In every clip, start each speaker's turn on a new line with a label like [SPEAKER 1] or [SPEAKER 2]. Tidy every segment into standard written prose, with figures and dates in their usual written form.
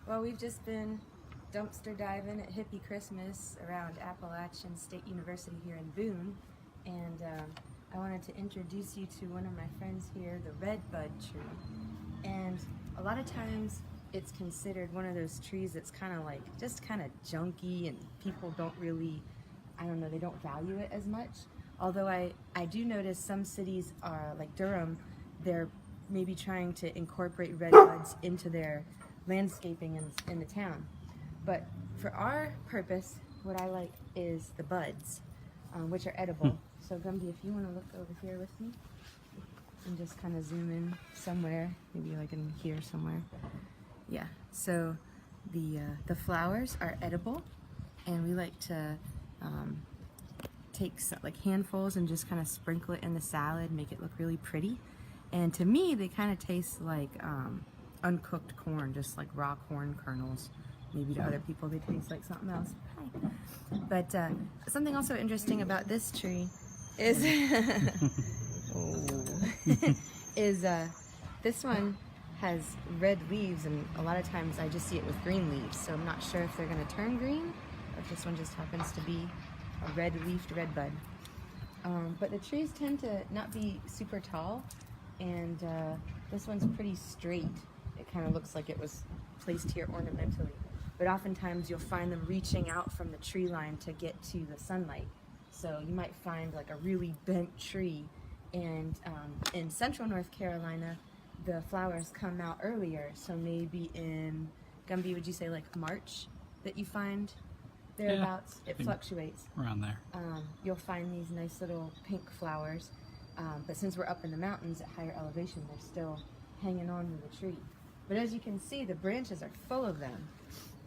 [SPEAKER 1] Well, we've just been dumpster diving at Hippie Christmas around Appalachian State University here in Boone, and I wanted to introduce you to one of my friends here, the Redbud tree. And a lot of times it's considered one of those trees that's kind of like just kind of junky, and people don't really, I don't know, they don't value it as much. Although I do notice some cities are like Durham, they're maybe trying to incorporate redbuds into their landscaping in the town. But for our purpose, what I like is the buds, which are edible. So Gumby, if you want to look over here with me and just kind of zoom in somewhere, maybe like in here somewhere. Yeah, so the flowers are edible, and we like to take some, like handfuls and just kind of sprinkle it in the salad, make it look really pretty. And to me, they kind of taste like uncooked corn, just like raw corn kernels. Maybe to other people they taste like something else. Hi. But something also interesting about this tree is this one has red leaves, and a lot of times I just see it with green leaves, so I'm not sure if they're going to turn green or if this one just happens to be a red-leafed redbud. But the trees tend to not be super tall, and this one's pretty straight. It kind of looks like it was placed here ornamentally. But oftentimes you'll find them reaching out from the tree line to get to the sunlight. So you might find like a really bent tree, and in central North Carolina, the flowers come out earlier. So maybe in, Gumby, would you say like March that you find thereabouts? Yeah, it fluctuates.
[SPEAKER 2] Around there.
[SPEAKER 1] You'll find these nice little pink flowers, but since we're up in the mountains at higher elevation, they're still hanging on to the tree. But as you can see, the branches are full of them.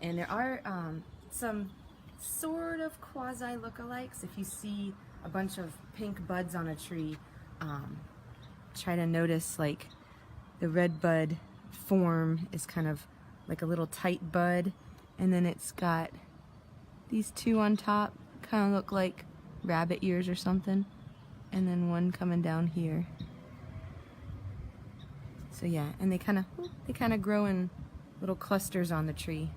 [SPEAKER 1] And there are some sort of quasi lookalikes. If you see a bunch of pink buds on a tree, try to notice like the red bud form is kind of like a little tight bud, and then it's got these two on top, kind of look like rabbit ears or something, and then one coming down here. So yeah, and they kind of grow in little clusters on the tree.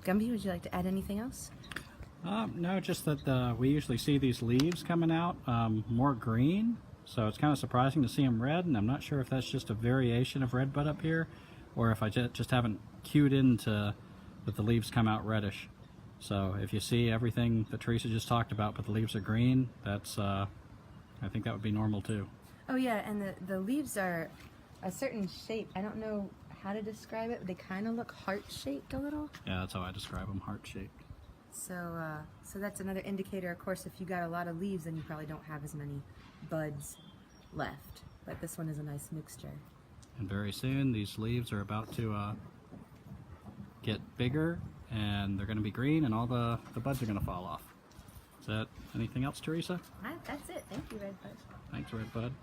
[SPEAKER 1] Gumby, would you like to add anything else?
[SPEAKER 2] No, just that we usually see these leaves coming out more green, so it's kind of surprising to see them red, and I'm not sure if that's just a variation of redbud up here, or if I just haven't cued into that the leaves come out reddish. So if you see everything that Teresa just talked about, but the leaves are green, that's I think that would be normal too.
[SPEAKER 1] Oh yeah, and the leaves are a certain shape. I don't know how to describe it, but they kind of look heart-shaped a little.
[SPEAKER 2] Yeah, that's how I describe them, heart-shaped.
[SPEAKER 1] So so that's another indicator. Of course, if you got a lot of leaves, then you probably don't have as many buds left. But this one is a nice mixture.
[SPEAKER 2] And very soon, these leaves are about to get bigger, and they're going to be green, and all the buds are going to fall off. Is that anything else, Teresa?
[SPEAKER 1] That's it. Thank you, Redbud.
[SPEAKER 2] Thanks, Redbud.